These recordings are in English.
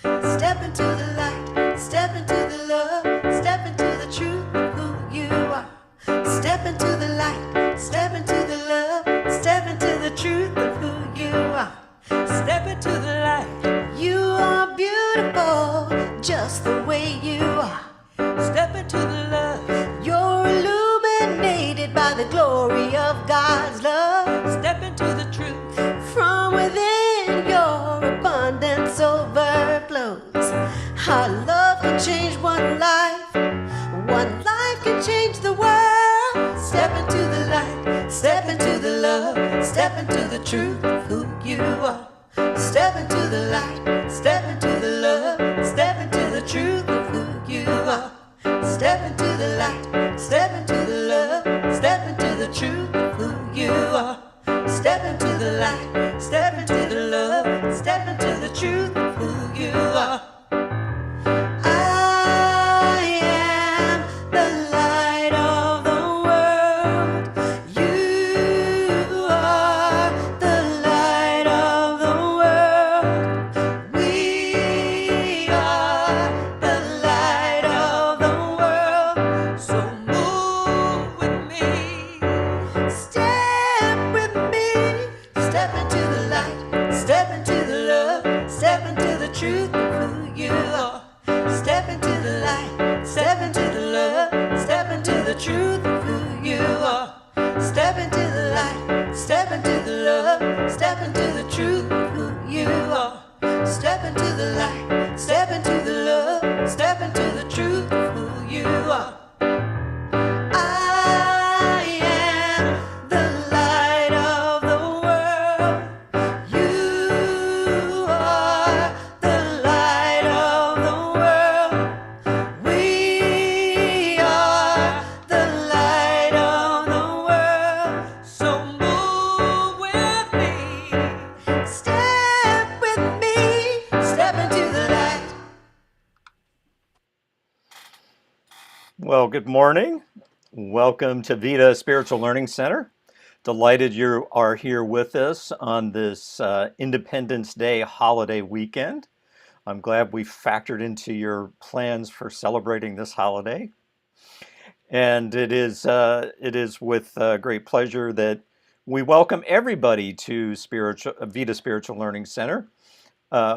Step into the light, step into the love, step into the truth of who you are. Step into the light, step into the love, step into the truth of who you are. Step into the light. You are beautiful, just the way you are. Step into the love. You're illuminated by the glory of God's love. Step into the truth. From within, your abundance overflows. Our love can change one life. One life can change the world. Step into the light, step into the love, step into the truth of who you are. Step into the light, step into the love, step into the truth of who you are. Step into the light, step into the love, step into the truth of who you are. Step into the light, step into the love, step into the truth of who you are. I am the light of the world. You are the light of the world. We are the light of the world. So move with me, step with me, step into the light, step into the love, step into the truth of who you are. Step into the light, step into the love, step into the truth of who you are. Step into the light, step into the love, step into the truth of who you are. Step into the light, step into the love, step into the truth of who you are. I am the light of the world. You are the light of the world. We are the light of the world. So move with me, step with me, step into the light. Well, good morning. Welcome to Vida Spiritual Learning Center. Delighted you are here with us on this Independence Day holiday weekend. I'm glad we factored into your plans for celebrating this holiday. And it is with great pleasure that we welcome everybody to Vida Spiritual Learning Center.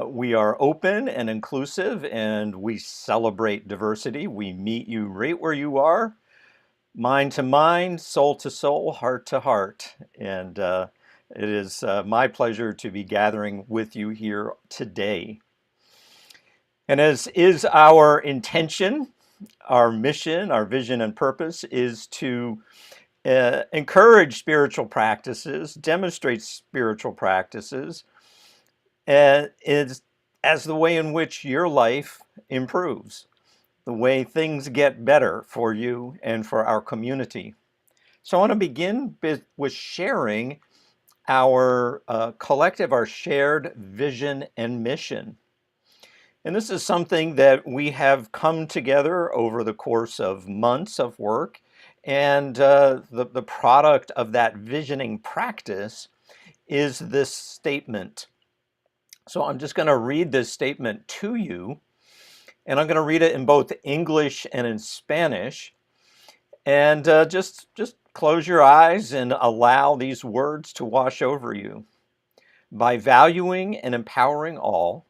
We are open and inclusive, and we celebrate diversity. We meet you right where you are, mind to mind, soul to soul, heart to heart. And it is my pleasure to be gathering with you here today. And as is our intention, our mission, our vision and purpose is to encourage spiritual practices, demonstrate spiritual practices, is as the way in which your life improves, the way things get better for you and for our community. So I want to begin with sharing our collective, our shared vision and mission. And this is something that we have come together over the course of months of work. And the product of that visioning practice is this statement. So I'm just going to read this statement to you, and I'm going to read it in both English and in Spanish. And just close your eyes and allow these words to wash over you. By valuing and empowering all,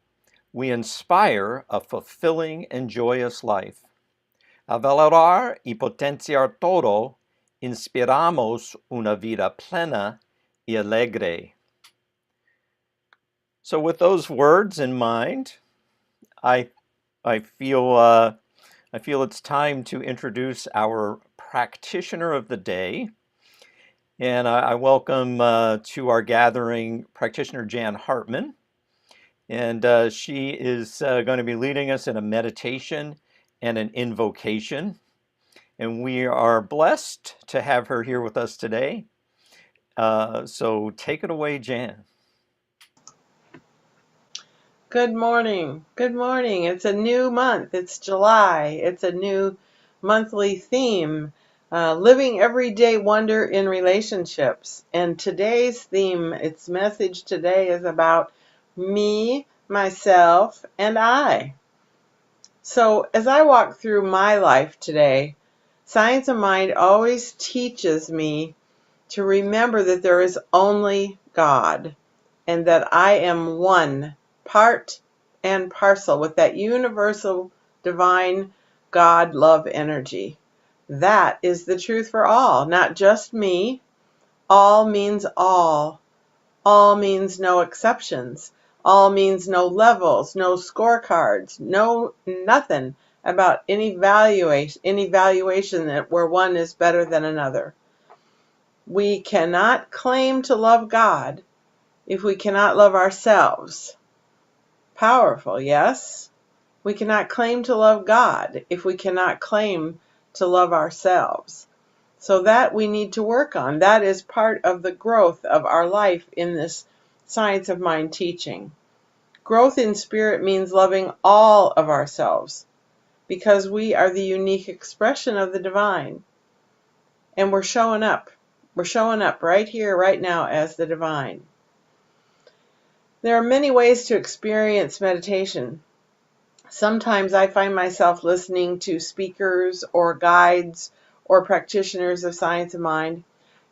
we inspire a fulfilling and joyous life. Al valorar y potenciar todo, inspiramos una vida plena y alegre. So with those words in mind, I feel it's time to introduce our practitioner of the day. And I welcome to our gathering practitioner Jan Hartman. And she is going to be leading us in a meditation and an invocation. And we are blessed to have her here with us today. So take it away, Jan. Good morning. Good morning. It's a new month. It's July. It's a new monthly theme, living everyday wonder in relationships. And today's theme, its message today is about me myself, and I. So as I walk through my life today, Science of Mind always teaches me to remember that there is only God and that I am one, part and parcel with that universal divine God love energy. That is the truth for all, not just me. All means all. All means no exceptions. All means no levels, no scorecards, no nothing about any valuation that where one is better than another. We cannot claim to love God if we cannot love ourselves. Powerful, yes? We cannot claim to love God if we cannot claim to love ourselves. So that we need to work on. That is part of the growth of our life in this Science of Mind teaching. Growth in spirit means loving all of ourselves because we are the unique expression of the divine. And we're showing up. We're showing up right here, right now as the divine. There are many ways to experience meditation. Sometimes I find myself listening to speakers or guides or practitioners of Science of Mind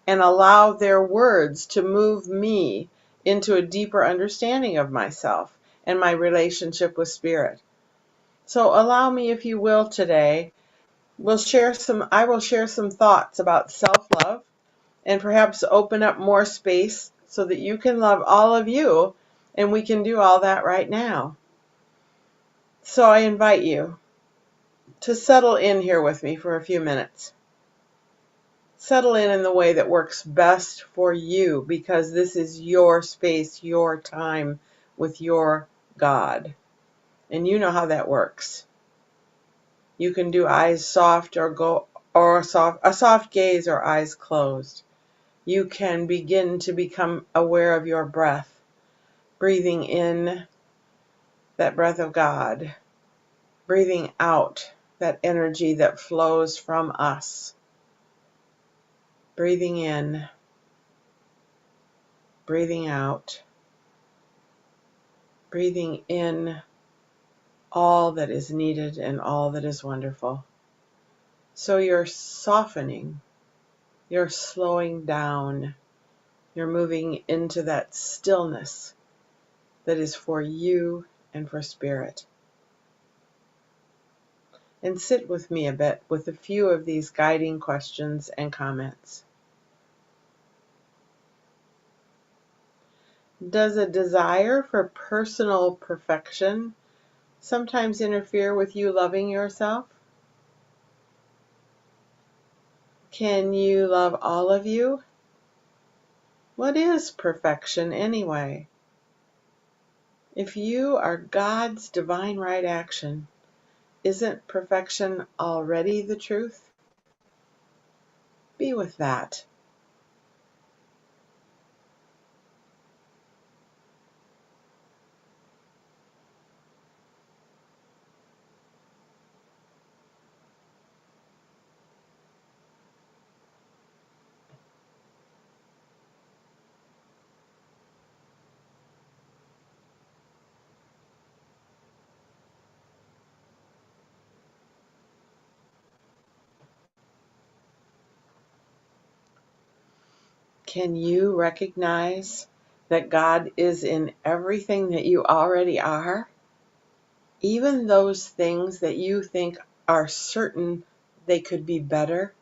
and allow their words to move me into a deeper understanding of myself and my relationship with spirit. So allow me, if you will, today, I will share some thoughts about self-love and perhaps open up more space so that you can love all of you, and we can do all that right now. So I invite you to settle in here with me for a few minutes. Settle in the way that works best for you, because this is your space, your time with your God. And you know how that works. You can do eyes soft or a soft gaze or eyes closed. You can begin to become aware of your breath, breathing in that breath of God, breathing out that energy that flows from us. Breathing in, breathing out, breathing in all that is needed and all that is wonderful. So you're softening, you're slowing down, you're moving into that stillness that is for you and for spirit. And sit with me a bit with a few of these guiding questions and comments. Does a desire for personal perfection sometimes interfere with you loving yourself? Can you love all of you? What is perfection anyway? If you are God's divine right action, isn't perfection already the truth? Be with that. Can you recognize that God is in everything that you already are? Even those things that you think are certain they could be better,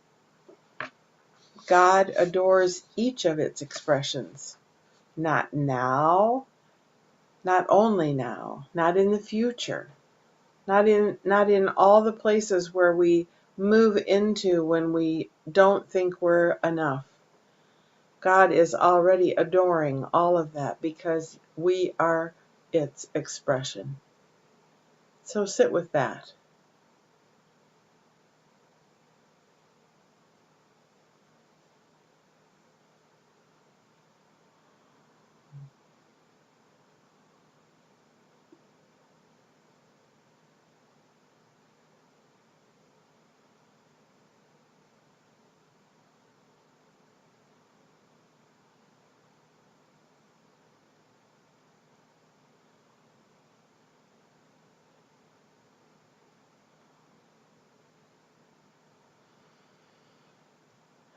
God adores each of its expressions. Not now, not only now, not in the future, not in all the places where we move into when we don't think we're enough. God is already adoring all of that because we are its expression. So sit with that.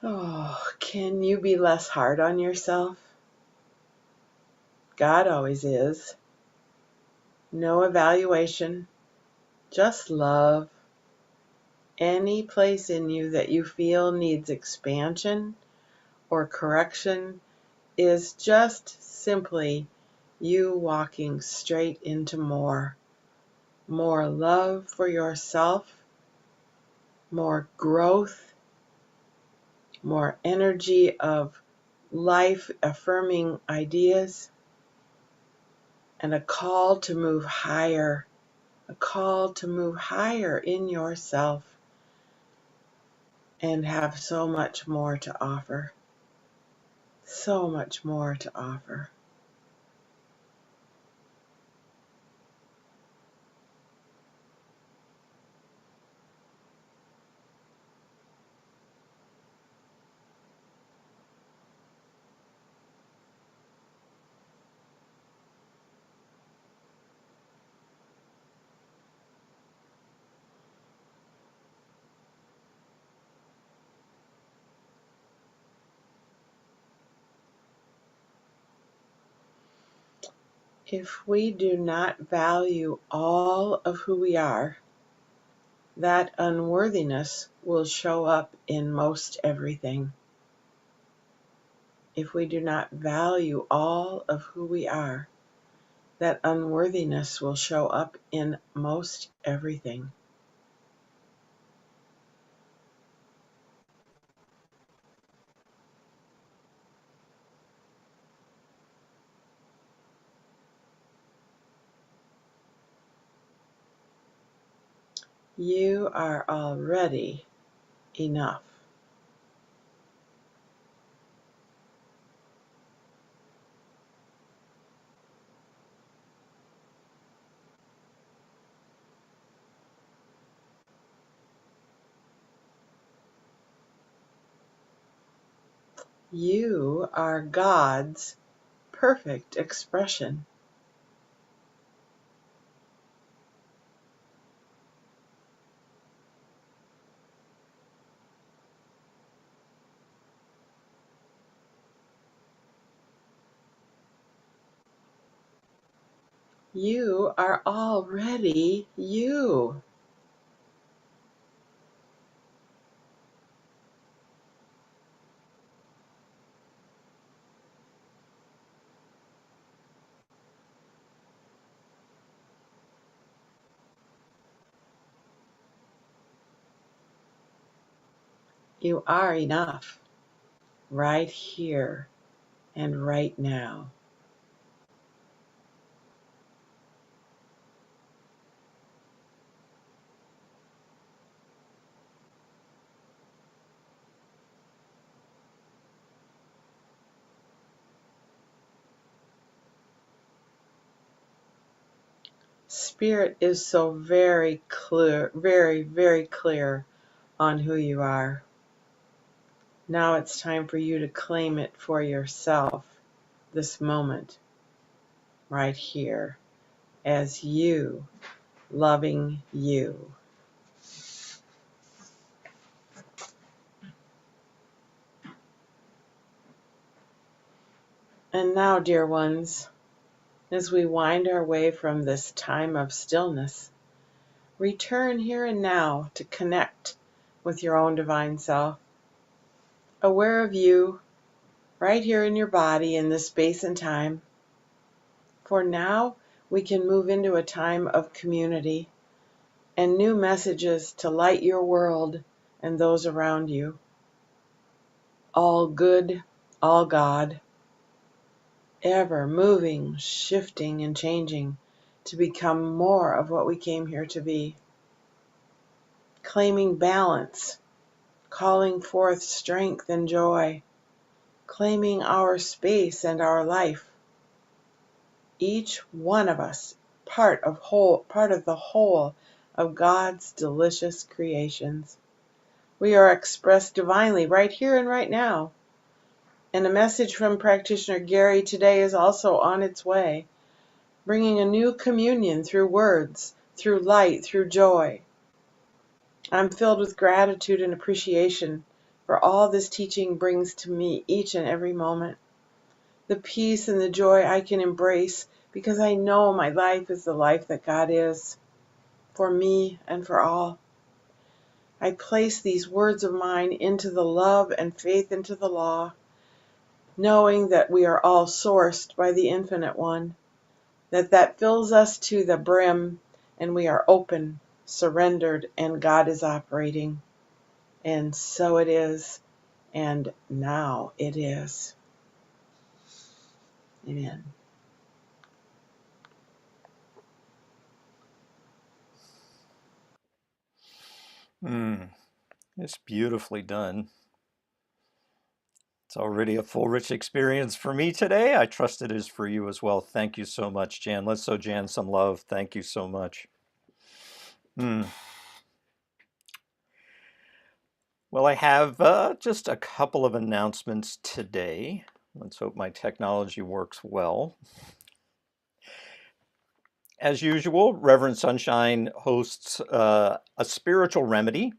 Oh, can you be less hard on yourself? God always is. No evaluation, just love. Any place in you that you feel needs expansion or correction is just simply you walking straight into more love for yourself, more growth, more energy of life affirming ideas, and a call to move higher, in yourself and have so much more to offer. So much more to offer. If we do not value all of who we are, that unworthiness will show up in most everything. If we do not value all of who we are, that unworthiness will show up in most everything. You are already enough. You are God's perfect expression. You are already you. You are enough right here and right now. Spirit is so very clear, very, very clear on who you are. Now it's time for you to claim it for yourself this moment, right here, as you, loving you. And now, dear ones, as we wind our way from this time of stillness, return here and now to connect with your own divine self, aware of you, right here in your body in this space and time. For now, we can move into a time of community and new messages to light your world and those around you. All good, all God, ever moving, shifting, and changing to become more of what we came here to be. Claiming balance, calling forth strength and joy, claiming our space and our life. Each one of us part of the whole of God's delicious creations. We are expressed divinely right here and right now. And a message from practitioner Gary today is also on its way, bringing a new communion through words, through light, through joy. I'm filled with gratitude and appreciation for all this teaching brings to me each and every moment. The peace and the joy I can embrace because I know my life is the life that God is, for me and for all. I place these words of mine into the love and faith into the law, knowing that we are all sourced by the Infinite One, that fills us to the brim, and we are open, surrendered, and God is operating. And so it is, and now it is. Amen. It's beautifully done. It's already a full, rich experience for me today. I trust it is for you as well. Thank you so much, Jan. Let's show Jan some love. Thank you so much. Well, I have just a couple of announcements today. Let's hope my technology works well. As usual, Reverend Sunshine hosts a spiritual remedy.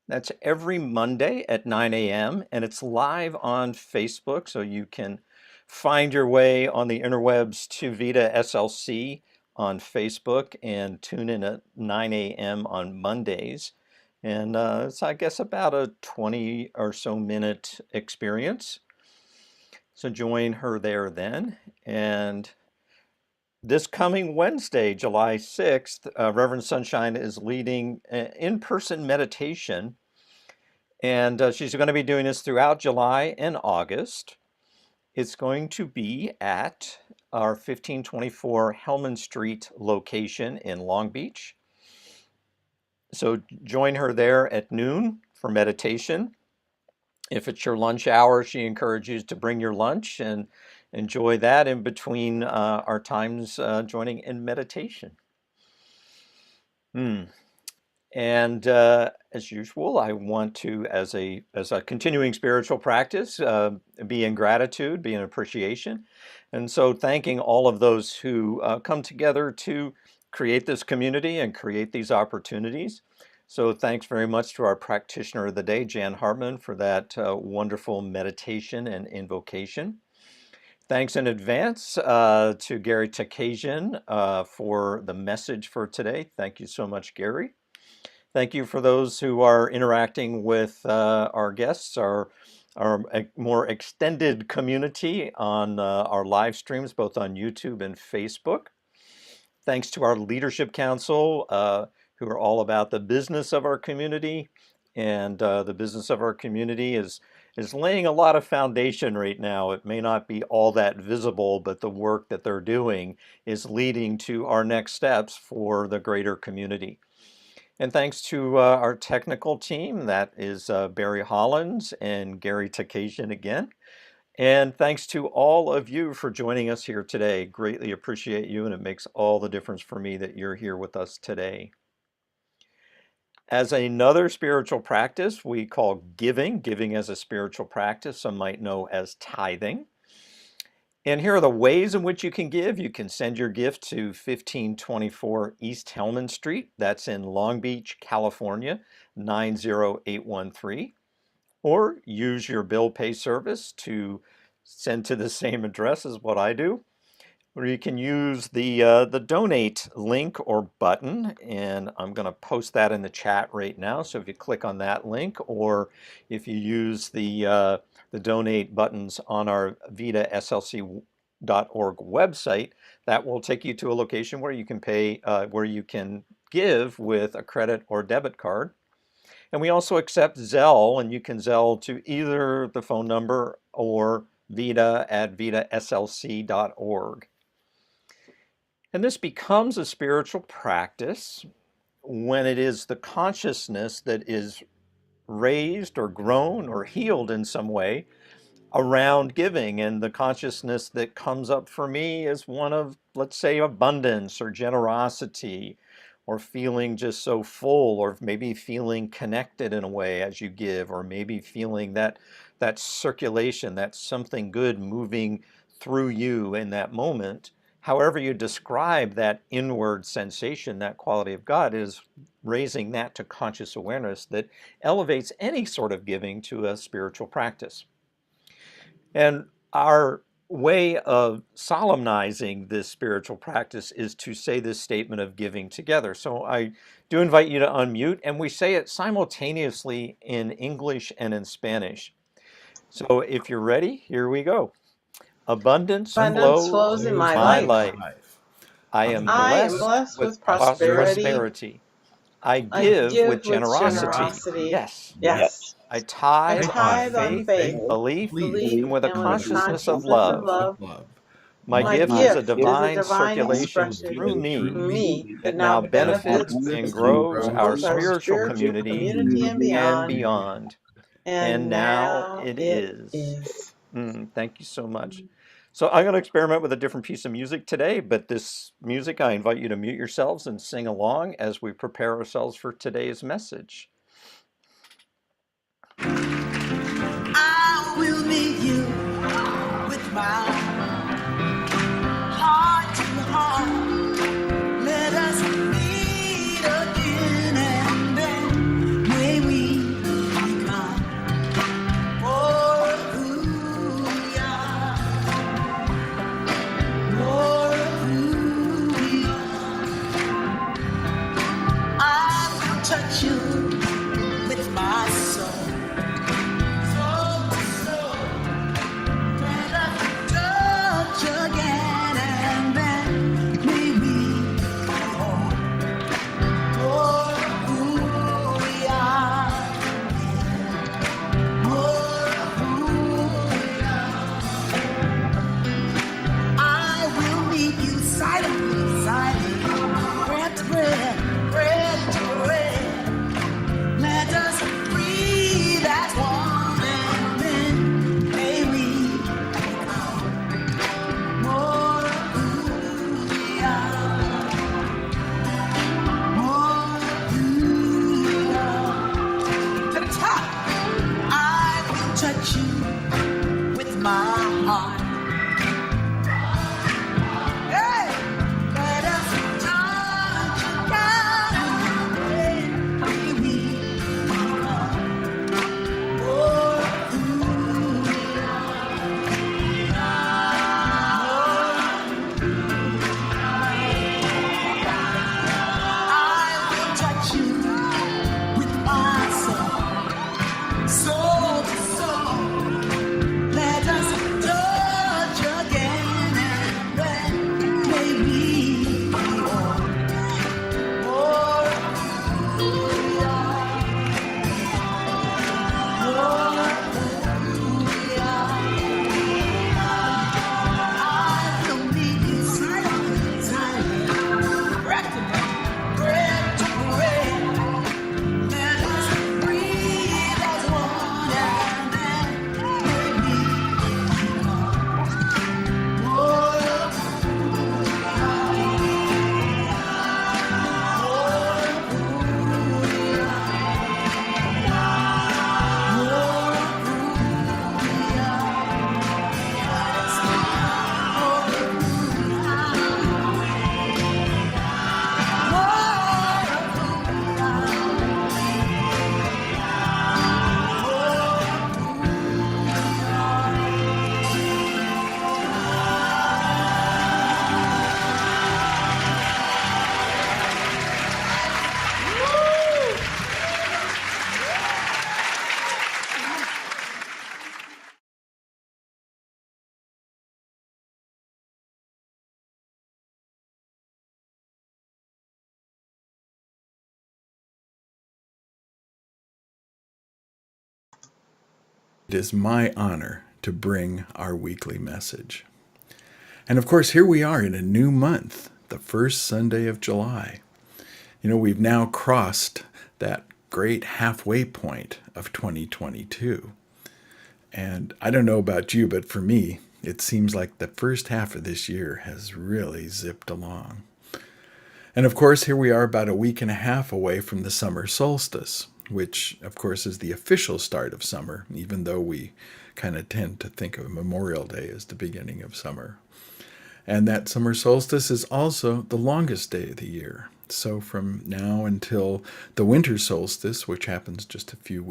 That's every Monday at 9 a.m. and it's live on Facebook, so you can find your way on the interwebs to Vida SLC on Facebook and tune in at 9 a.m. on Mondays. And it's, I guess, about a 20 or so minute experience. So join her there then. And this coming Wednesday, July 6th, Reverend Sunshine is leading an in-person meditation. And she's going to be doing this throughout July and August. It's going to be at our 1524 Hellman Street location in Long Beach. So join her there at noon for meditation. If it's your lunch hour, she encourages you to bring your lunch and enjoy that in between our times joining in meditation. And as usual, I want to, as a continuing spiritual practice, be in gratitude, be in appreciation. And so thanking all of those who come together to create this community and create these opportunities. So thanks very much to our practitioner of the day, Jan Hartman, for that wonderful meditation and invocation. Thanks in advance to Gary Takasian for the message for today. Thank you so much, Gary. Thank you for those who are interacting with our guests, our more extended community on our live streams, both on YouTube and Facebook. Thanks to our Leadership Council, who are all about the business of our community. And the business of our community is laying a lot of foundation right now. It may not be all that visible, but the work that they're doing is leading to our next steps for the greater community. And thanks to our technical team, that is Barry Hollins and Gary Takasian again. And thanks to all of you for joining us here today. Greatly appreciate you, and it makes all the difference for me that you're here with us today. As another spiritual practice, we call giving as a spiritual practice, some might know as tithing. And here are the ways in which you can give. You can send your gift to 1524 East Hellman Street. That's in Long Beach, California, 90813. Or use your bill pay service to send to the same address as what I do. Or you can use the donate link or button, and I'm going to post that in the chat right now. So if you click on that link, or if you use the donate buttons on our vidaslc.org website, that will take you to a location where you can pay, where you can give with a credit or debit card. And we also accept Zelle, and you can Zelle to either the phone number or vida@vidaslc.org. And this becomes a spiritual practice when it is the consciousness that is raised or grown or healed in some way around giving. And the consciousness that comes up for me is one of, let's say, abundance or generosity, or feeling just so full, or maybe feeling connected in a way as you give, or maybe feeling that circulation, that something good moving through you in that moment. however you describe that inward sensation, that quality of God, is raising that to conscious awareness that elevates any sort of giving to a spiritual practice. And our way of solemnizing this spiritual practice is to say this statement of giving together. So I do invite you to unmute, and we say it simultaneously in English and in Spanish. So if you're ready, here we go. Abundance Abundance flows flows in in my my life. life. I am I am blessed blessed with with prosperity. prosperity. I I give with give with generosity. generosity. Yes. Yes. I I tithe on tithe on faith, faith, belief, and with a and with a consciousness of consciousness of love. love. My My gift is a gift is a divine divine circulation expression through me through me that that now now benefits benefits and and grows our grows our spiritual spiritual community community and and beyond. beyond. And And now now it it is. is. Thank you so much. So I'm going to experiment with a different piece of music today, but this music, I invite you to mute yourselves and sing along as we prepare ourselves for today's message. I will meet you with my heart to heart. Let us meet again, and then may we become more of who we are, more of who we are. I will touch you with my soul. Touch again, and then maybe more of who we are, more of who we are. I will meet you silently, silently, breath to breath, breath to breath. Let us breathe as one, and then may we more of who we are, more of who we are. To the top, I will touch you with my heart. Hey, let us touch again. May we become more of who we I will touch you with my soul, soul to soul. Let us touch again, and then may we be more of who we are, more of who we are. I will meet you silently, silently, breath to breath, breath to breath. Let us breathe as one, and then maybe more of who we are, more of who we are, more of who we It is my honor to bring our weekly message. And of course, here we are in a new month, the first Sunday of July. You know, we've now crossed that great halfway point of 2022. And I don't know about you, but for me, it seems like the first half of this year has really zipped along. And of course, here we are about a week and a half away from the summer solstice, which of course is the official start of summer, even though we kind of tend to think of Memorial Day as the beginning of summer. And that summer solstice is also the longest day of the year. So from now until the winter solstice, which happens just a few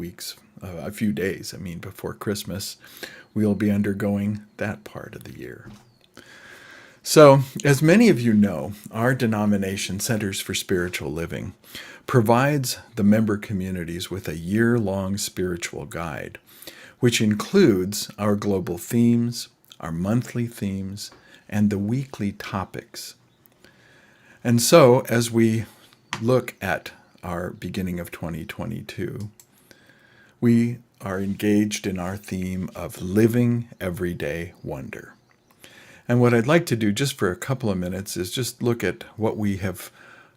days, before Christmas, we'll be undergoing that part of the year. So, as many of you know, our denomination, Centers for Spiritual Living, provides the member communities with a year-long spiritual guide, which includes our global themes, our monthly themes, and the weekly topics. And so, as we look at our beginning of 2022, we are engaged in our theme of living everyday wonder. And what I'd like to do just for a couple of minutes is just look at how we have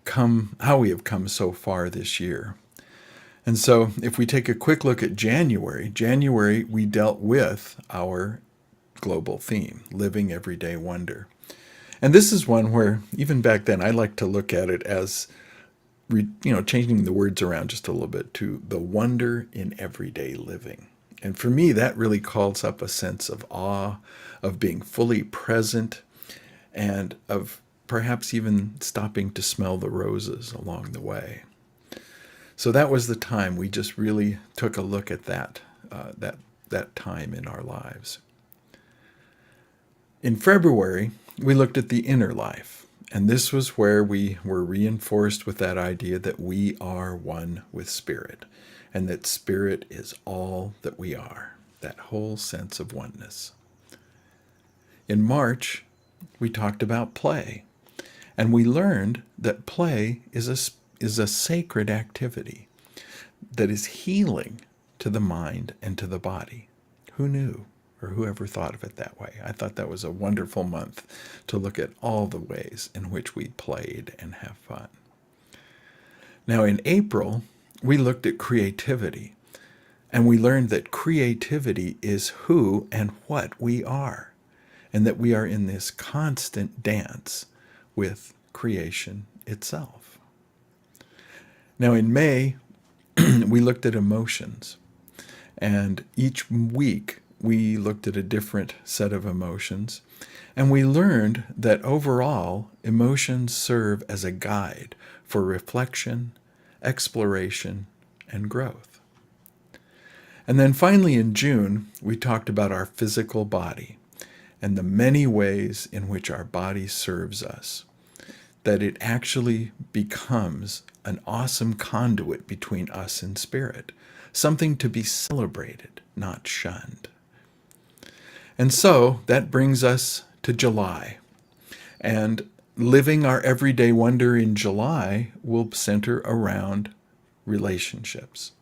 come so far this year. And so if we take a quick look at January, we dealt with our global theme, living everyday wonder. And this is one where even back then I like to look at it as changing the words around just a little bit to the wonder in everyday living. And for me, that really calls up a sense of awe, of being fully present, and of perhaps even stopping to smell the roses along the way. So that was the time we just really took a look at that time in our lives. In February, we looked at the inner life, and this was where we were reinforced with that idea that we are one with Spirit, and that Spirit is all that we are, that whole sense of oneness. In March, we talked about play, and we learned that play is a sacred activity that is healing to the mind and to the body. Who knew, or whoever thought of it that way? I thought that was a wonderful month to look at all the ways in which we played and have fun. Now in April, we looked at creativity, and we learned that creativity is who and what we are, and that we are in this constant dance with creation itself. Now in May, we looked at emotions, and each week we looked at a different set of emotions, and we learned that overall, emotions serve as a guide for reflection, exploration, and growth. And then finally in June, we talked about our physical body and the many ways in which our body serves us, that it actually becomes an awesome conduit between us and Spirit, something to be celebrated, not shunned. And so that brings us to July. And living our everyday wonder in July will center around relationships.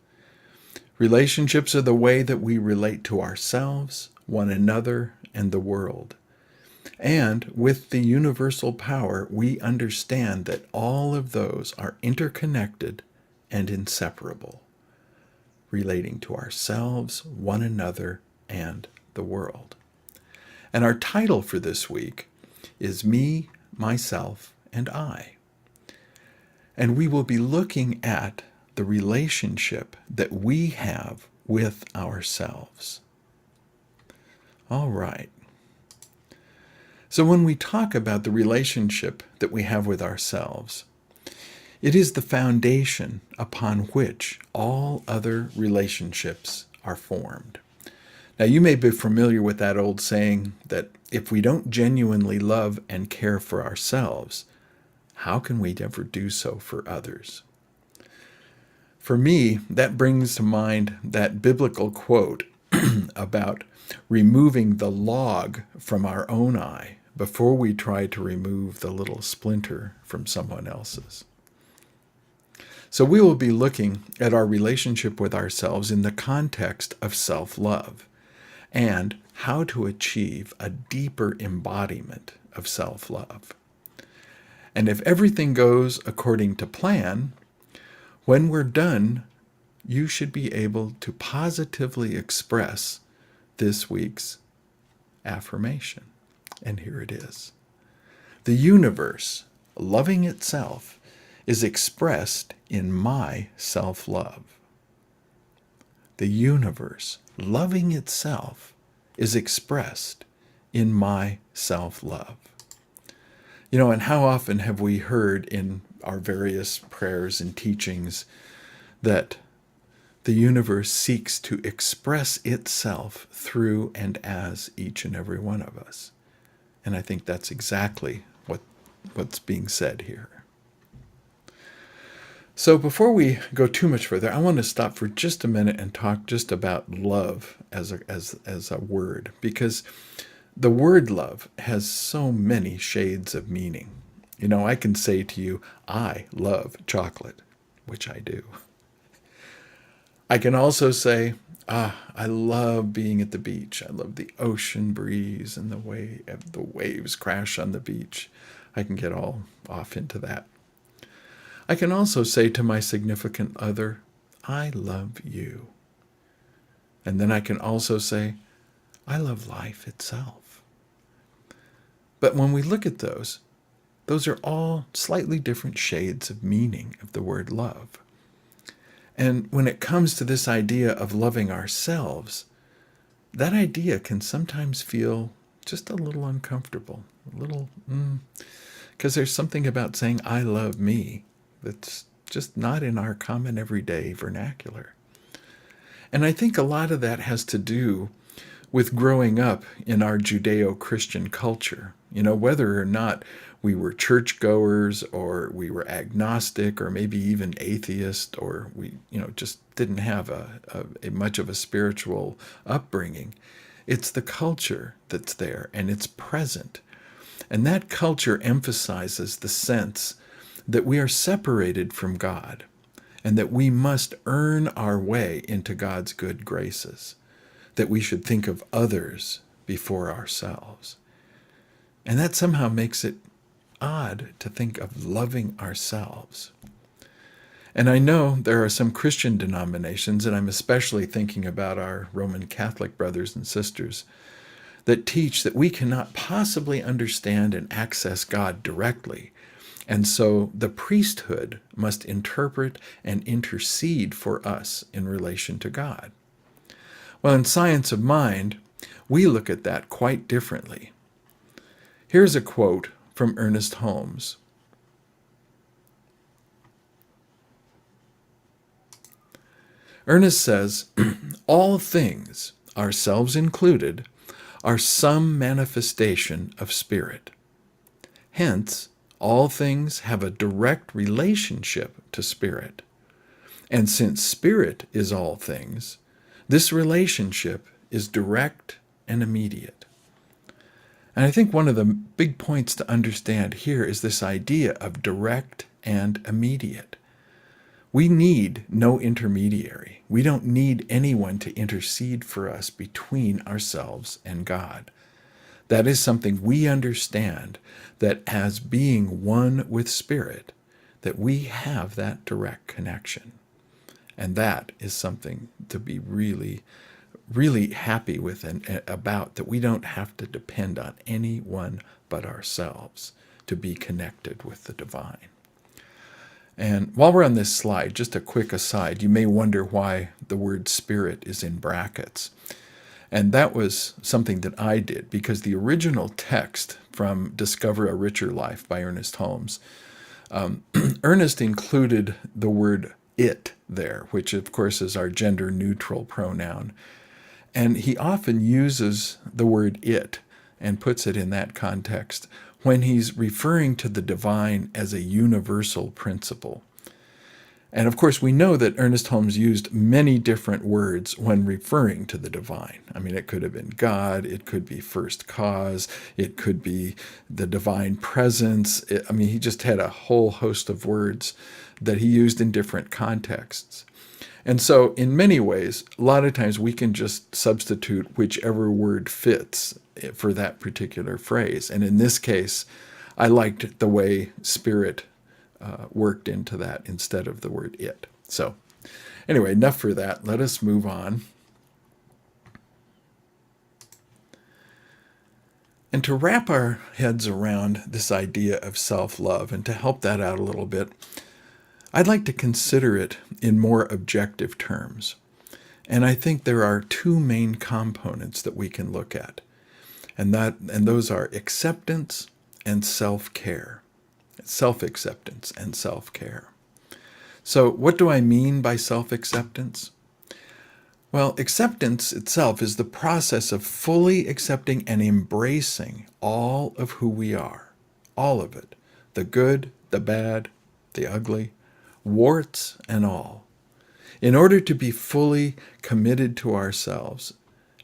Relationships are the way that we relate to ourselves, one another, and the world. And with the universal power, we understand that all of those are interconnected and inseparable, relating to ourselves, one another, and the world. And our title for this week is Me, Myself, and I. And we will be looking at the relationship that we have with ourselves. All right. So when we talk about the relationship that we have with ourselves, it is the foundation upon which all other relationships are formed. Now, you may be familiar with that old saying that if we don't genuinely love and care for ourselves, how can we ever do so for others? For me, that brings to mind that biblical quote about removing the log from our own eye before we try to remove the little splinter from someone else's. So we will be looking at our relationship with ourselves in the context of self-love and how to achieve a deeper embodiment of self-love. And if everything goes according to plan, when we're done, you should be able to positively express this week's affirmation. And here it is. The universe, loving itself, is expressed in my self-love. The universe, loving itself, is expressed in my self-love. And how often have we heard in our various prayers and teachings that the universe seeks to express itself through and as each and every one of us? And I think that's exactly what's being said here. So before we go too much further, I want to stop for just a minute and talk just about love as a word, because the word love has so many shades of meaning. I can say to you, I love chocolate, which I do. I can also say, I love being at the beach. I love the ocean breeze and the waves crash on the beach. I can get all off into that. I can also say to my significant other, I love you. And then I can also say, I love life itself. But when we look at those are all slightly different shades of meaning of the word love. And when it comes to this idea of loving ourselves, that idea can sometimes feel just a little uncomfortable, because there's something about saying, I love me, that's just not in our common everyday vernacular. And I think a lot of that has to do with growing up in our Judeo-Christian culture. Whether or not we were churchgoers or we were agnostic or maybe even atheist, or we just didn't have a much of a spiritual upbringing. It's the culture that's there, and it's present. And that culture emphasizes the sense that we are separated from God and that we must earn our way into God's good graces, that we should think of others before ourselves. And that somehow makes it odd to think of loving ourselves. And I know there are some Christian denominations, and I'm especially thinking about our Roman Catholic brothers and sisters, that teach that we cannot possibly understand and access God directly. And so the priesthood must interpret and intercede for us in relation to God. Well, in Science of Mind, we look at that quite differently. Here's a quote from Ernest Holmes. Ernest says, all things, ourselves included, are some manifestation of spirit. Hence, all things have a direct relationship to spirit. And since spirit is all things, this relationship is direct and immediate. And I think one of the big points to understand here is this idea of direct and immediate. We need no intermediary. We don't need anyone to intercede for us between ourselves and God. That is something we understand, that as being one with Spirit, that we have that direct connection. And that is something to be really, really happy with and about, that we don't have to depend on anyone but ourselves to be connected with the divine. And while we're on this slide, just a quick aside, you may wonder why the word spirit is in brackets. And that was something that I did, because the original text from Discover a Richer Life by Ernest Holmes, Ernest included the word it there, which of course is our gender neutral pronoun. And he often uses the word it and puts it in that context when he's referring to the divine as a universal principle. And of course, we know that Ernest Holmes used many different words when referring to the divine. I mean, it could have been God, it could be first cause, it could be the divine presence. He just had a whole host of words that he used in different contexts. And so in many ways, a lot of times we can just substitute whichever word fits for that particular phrase. And in this case, I liked the way spirit worked into that instead of the word it. So anyway, enough for that. Let us move on. And to wrap our heads around this idea of self-love and to help that out a little bit, I'd like to consider it in more objective terms. And I think there are two main components that we can look at. And those are acceptance and self-care. Self-acceptance and self-care. So what do I mean by self-acceptance? Well, acceptance itself is the process of fully accepting and embracing all of who we are. All of it. The good, the bad, the ugly, warts and all. In order to be fully committed to ourselves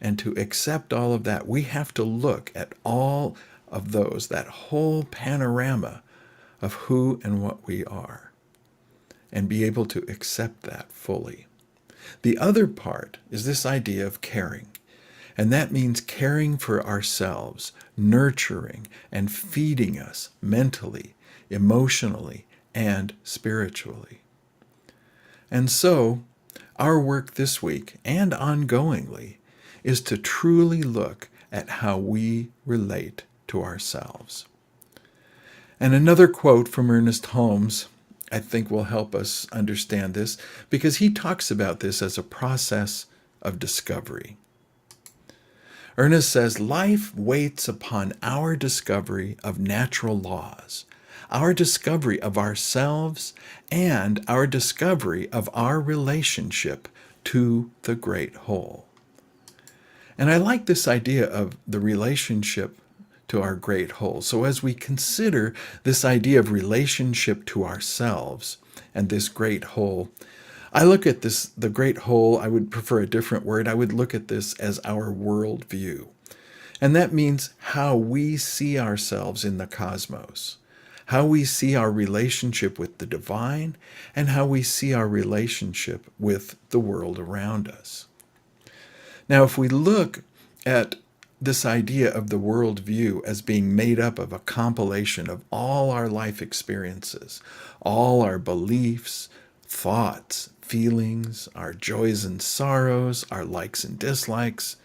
and to accept all of that, we have to look at all of those, that whole panorama of who and what we are, and be able to accept that fully. The other part is this idea of caring, and that means caring for ourselves, nurturing and feeding us mentally, emotionally, and spiritually. And so, our work this week and ongoingly is to truly look at how we relate to ourselves. And another quote from Ernest Holmes I think will help us understand this, because he talks about this as a process of discovery. Ernest says, "Life waits upon our discovery of natural laws, our discovery of ourselves, and our discovery of our relationship to the great whole." And I like this idea of the relationship to our great whole. So as we consider this idea of relationship to ourselves and this great whole, I look at this, the great whole, I would prefer a different word. I would look at this as our worldview. And that means how we see ourselves in the cosmos, how we see our relationship with the divine, and how we see our relationship with the world around us. Now, if we look at this idea of the worldview as being made up of a compilation of all our life experiences, all our beliefs, thoughts, feelings, our joys and sorrows, our likes and dislikes,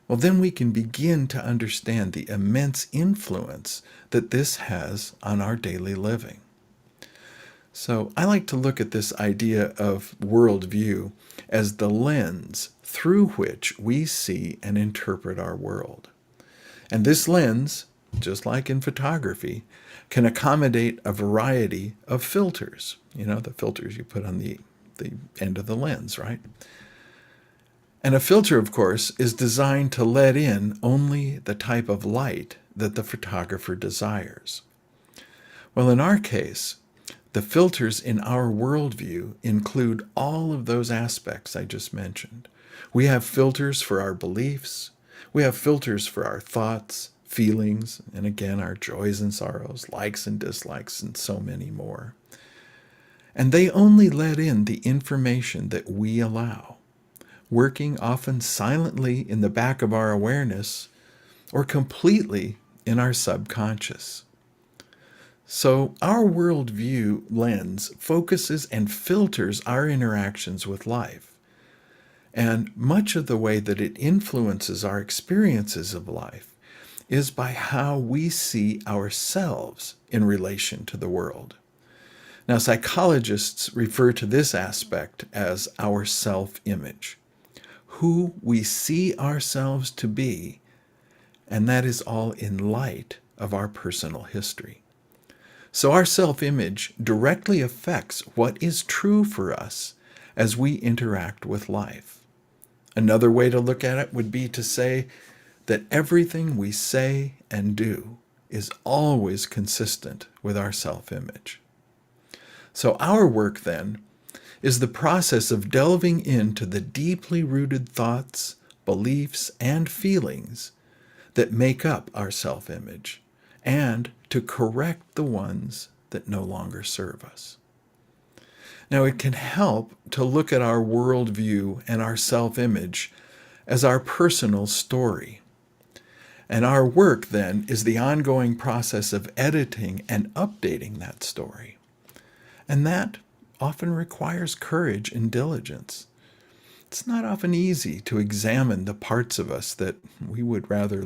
well, then we can begin to understand the immense influence that this has on our daily living. So I like to look at this idea of worldview as the lens through which we see and interpret our world. And this lens, just like in photography, can accommodate a variety of filters. You know, the filters you put on the end of the lens, right? And a filter, of course, is designed to let in only the type of light that the photographer desires. Well, in our case, the filters in our worldview include all of those aspects I just mentioned. We have filters for our beliefs. We have filters for our thoughts, feelings, and again, our joys and sorrows, likes and dislikes, and so many more. And they only let in the information that we allow, working often silently in the back of our awareness or completely in our subconscious. So our worldview lens focuses and filters our interactions with life. And much of the way that it influences our experiences of life is by how we see ourselves in relation to the world. Now, psychologists refer to this aspect as our self-image, who we see ourselves to be, and that is all in light of our personal history. So our self-image directly affects what is true for us as we interact with life. Another way to look at it would be to say that everything we say and do is always consistent with our self-image. So our work then is the process of delving into the deeply rooted thoughts, beliefs, and feelings that make up our self-image, and to correct the ones that no longer serve us. Now, it can help to look at our worldview and our self-image as our personal story. And our work, then, is the ongoing process of editing and updating that story. And that often requires courage and diligence. It's not often easy to examine the parts of us that we would rather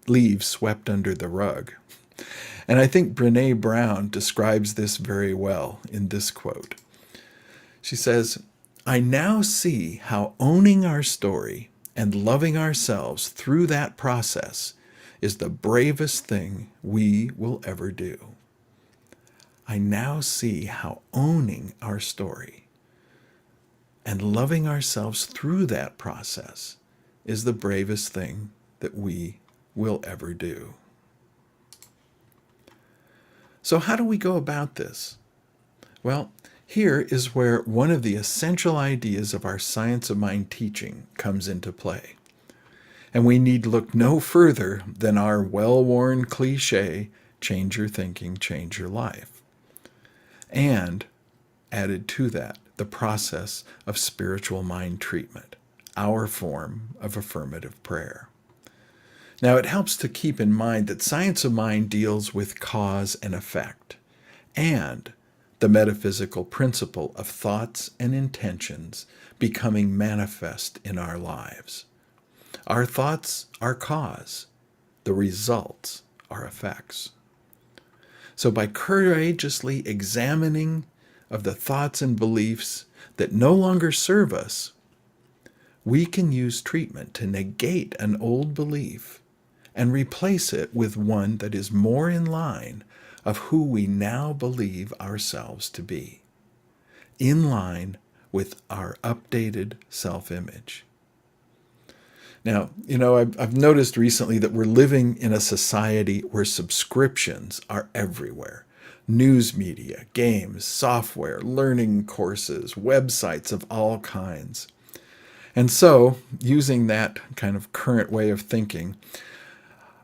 leave swept under the rug. And I think Brené Brown describes this very well in this quote. She says, "I now see how owning our story and loving ourselves through that process is the bravest thing we will ever do. I now see how owning our story and loving ourselves through that process is the bravest thing that we will ever do. So how do we go about this? Well, here is where one of the essential ideas of our Science of Mind teaching comes into play. And we need look no further than our well-worn cliche, change your thinking, change your life. And added to that, the process of spiritual mind treatment, our form of affirmative prayer. Now, it helps to keep in mind that Science of Mind deals with cause and effect, and the metaphysical principle of thoughts and intentions becoming manifest in our lives. Our thoughts are cause, the results are effects. So by courageously examining of the thoughts and beliefs that no longer serve us, we can use treatment to negate an old belief and replace it with one that is more in line of who we now believe ourselves to be, in line with our updated self-image. Now, I've noticed recently that we're living in a society where subscriptions are everywhere. News media, games, software, learning courses, websites of all kinds. And so, using that kind of current way of thinking,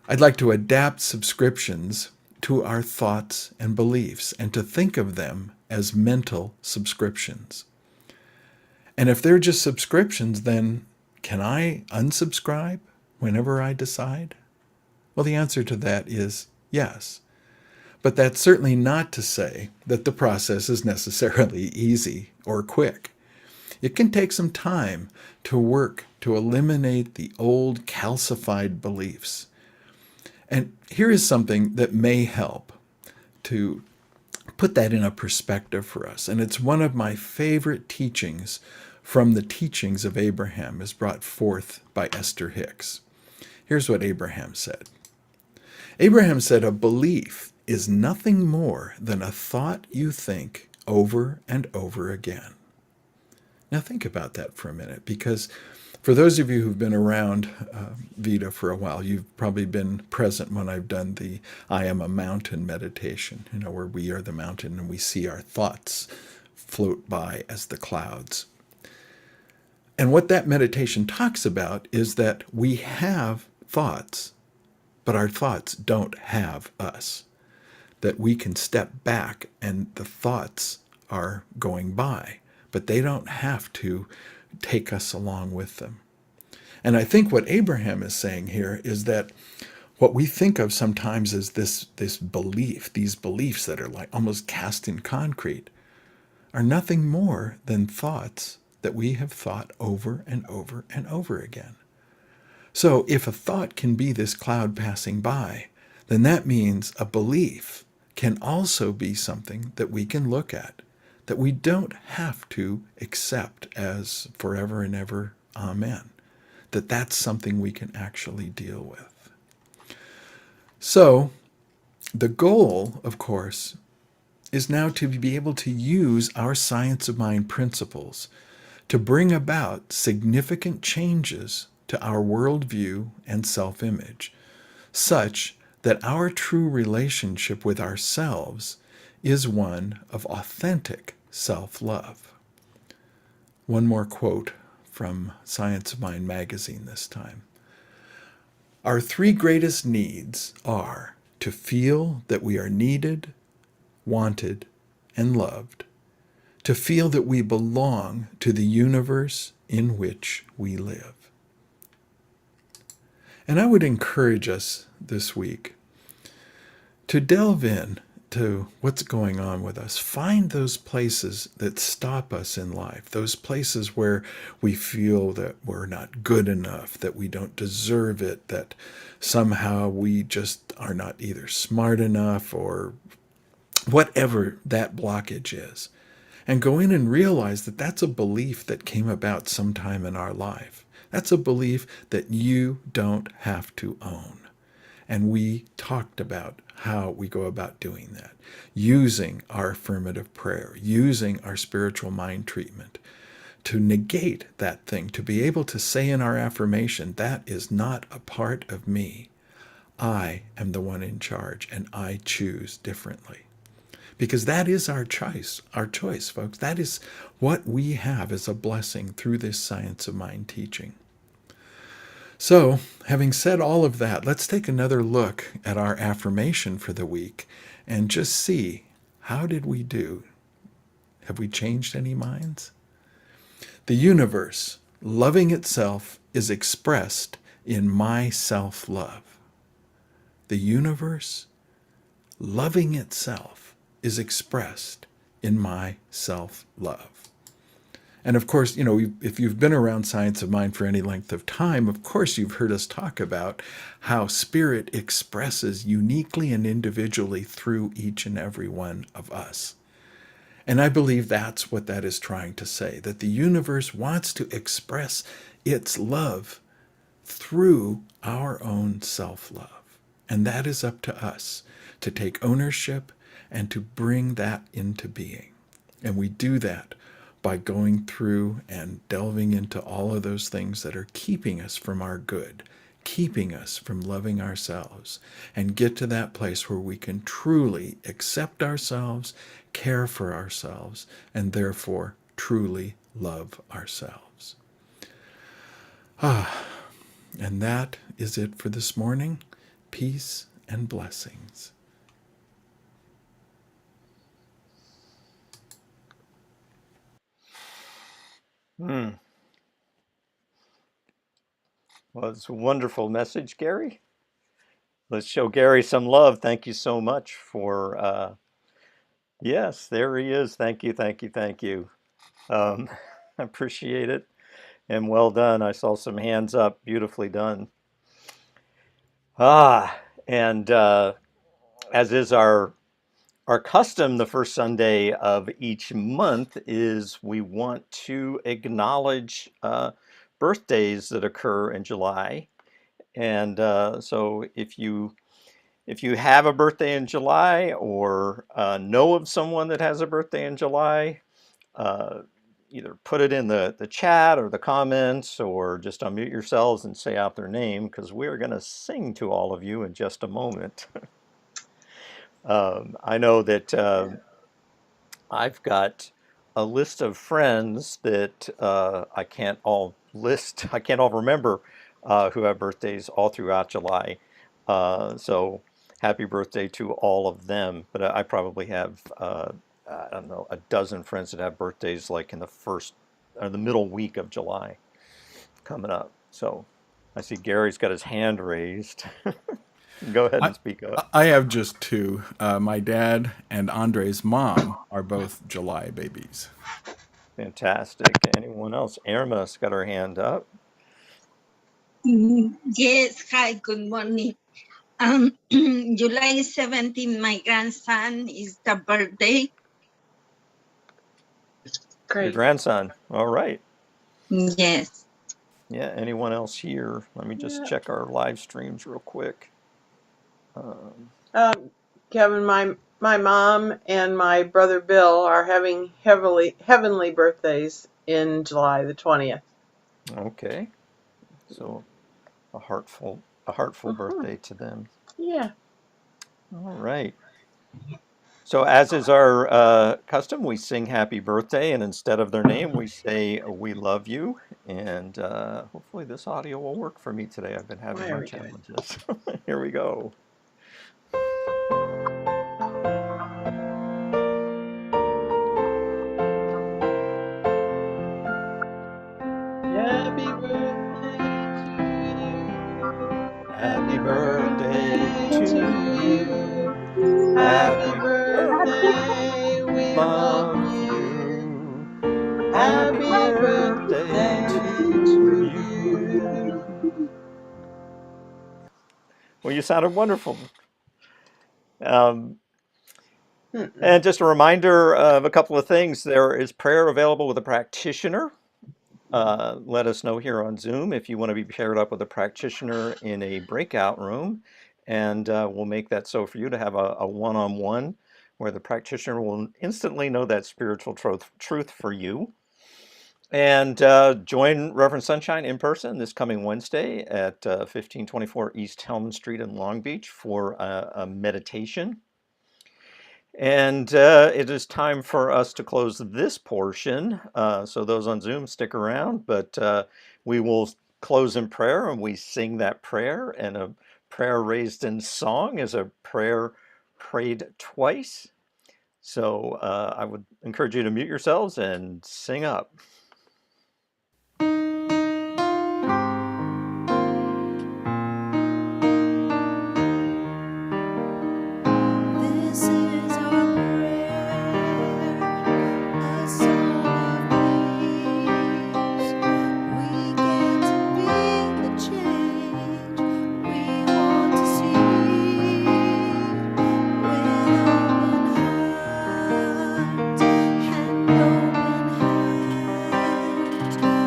I'd like to adapt subscriptions to our thoughts and beliefs and to think of them as mental subscriptions. And if they're just subscriptions, then can I unsubscribe whenever I decide? Well, the answer to that is yes. But that's certainly not to say that the process is necessarily easy or quick. It can take some time to work to eliminate the old calcified beliefs. And here is something that may help to put that in a perspective for us. And it's one of my favorite teachings from the teachings of Abraham, as brought forth by Esther Hicks. Here's what Abraham said. Abraham said, "A belief is nothing more than a thought you think over and over again." Now think about that for a minute, because for those of you who've been around Vida for a while, you've probably been present when I've done the I am a mountain meditation, where we are the mountain and we see our thoughts float by as the clouds. And what that meditation talks about is that we have thoughts, but our thoughts don't have us. That we can step back and the thoughts are going by, but they don't have to take us along with them. And I think what Abraham is saying here is that what we think of sometimes as this belief, these beliefs that are like almost cast in concrete, are nothing more than thoughts that we have thought over and over and over again. So if a thought can be this cloud passing by, then that means a belief can also be something that we can look at, that we don't have to accept as forever and ever, amen. That's something we can actually deal with. So the goal, of course, is now to be able to use our Science of Mind principles to bring about significant changes to our worldview and self-image, such that our true relationship with ourselves is one of authentic self-love. One more quote from Science of Mind magazine this time. Our three greatest needs are to feel that we are needed, wanted, and loved, to feel that we belong to the universe in which we live. And I would encourage us this week to delve in to what's going on with us. Find those places that stop us in life, those places where we feel that we're not good enough, that we don't deserve it, that somehow we just are not either smart enough or whatever that blockage is. And go in and realize that that's a belief that came about sometime in our life. That's a belief that you don't have to own. And we talked about how we go about doing that, using our affirmative prayer, using our spiritual mind treatment to negate that thing, to be able to say in our affirmation, that is not a part of me. I am the one in charge, and I choose differently. Because that is our choice, folks. That is what we have as a blessing through this science of mind teaching. So, having said all of that, let's take another look at our affirmation for the week and just see, how did we do? Have we changed any minds? The universe, loving itself, is expressed in my self-love. The universe, loving itself, is expressed in my self-love. And of course, if you've been around Science of Mind for any length of time, of course you've heard us talk about how spirit expresses uniquely and individually through each and every one of us. And I believe that's what that is trying to say, that the universe wants to express its love through our own self-love. And that is up to us to take ownership and to bring that into being. And we do that by going through and delving into all of those things that are keeping us from our good, keeping us from loving ourselves, and get to that place where we can truly accept ourselves, care for ourselves, and therefore truly love ourselves. And that is it for this morning. Peace and blessings. Well, it's a wonderful message, Gary. Let's show Gary some love. Thank you so much for, yes, there he is. Thank you, thank you, thank you. I appreciate it. And well done. I saw some hands up. Beautifully done. And as is our custom, the first Sunday of each month is we want to acknowledge birthdays that occur in July. And so if you have a birthday in July or know of someone that has a birthday in July, either put it in the chat or the comments, or just unmute yourselves and say out their name, because we're going to sing to all of you in just a moment. I know that I've got a list of friends that I can't all remember who have birthdays all throughout July. So happy birthday to all of them. But I probably have, I don't know, a dozen friends that have birthdays like in the first or the middle week of July coming up. So I see Gary's got his hand raised. Go ahead and speak up. I have just two. My dad and Andre's mom are both July babies. Fantastic. Anyone else? Irma's got her hand up. Yes, hi, good morning. July 17, my grandson is the birthday. Your Great. grandson. All right. Yes. Yeah, anyone else here? Let me just check our live streams real quick. Kevin, my mom and my brother Bill are having heavenly birthdays in July the 20th. Okay. So a heartful birthday to them. Yeah. All right. So as is our custom, we sing happy birthday, and instead of their name, we say we love you. And hopefully this audio will work for me today. I've been having my Very good. challenges. Here we go. Happy birthday to you. Happy birthday to you. Happy birthday, we love you. Happy birthday to you. Well, you sounded wonderful. And just a reminder of a couple of things. There is prayer available with a practitioner. Let us know here on Zoom if you want to be paired up with a practitioner in a breakout room. and we'll make that so for you to have a one-on-one where the practitioner will instantly know that spiritual truth for you. And join Reverend Sunshine in person this coming Wednesday at 1524 East Helman Street in Long Beach for a meditation. And it is time for us to close this portion. So those on Zoom, stick around, but we will close in prayer, and we sing that prayer. And a prayer raised in song is a prayer prayed twice. So I would encourage you to mute yourselves and sing up. This is our prayer, a song of peace. We get to be the change we want to see. With open hearts and open hands,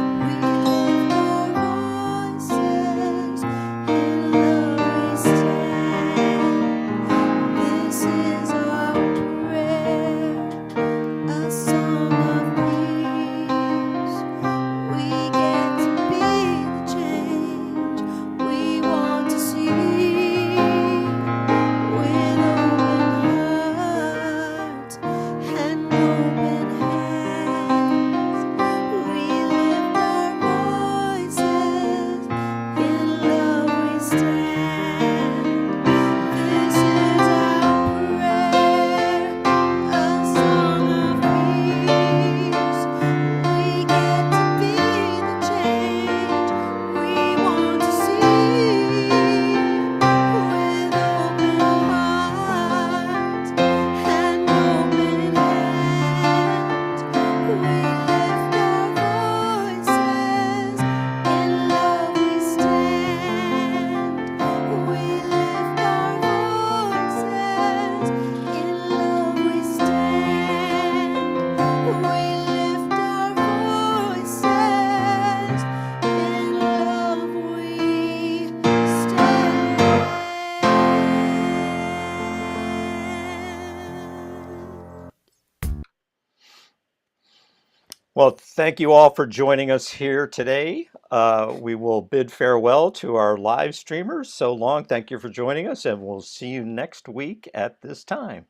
we lift our voices, in love we stand. This is our prayer, a song of peace. We get to be the change we want to see. With open hearts and open hands, we lift our voices, in love we stand. This is our prayer, a song of peace. We get to be the change we want to see. With open hearts and open hands, we lift our voices, in love we stand. We lift our voices, in love we stand. We lift our voices, in love we stand. Well, thank you all for joining us here today. We will bid farewell to our live streamers. So long. Thank you for joining us, and we'll see you next week at this time.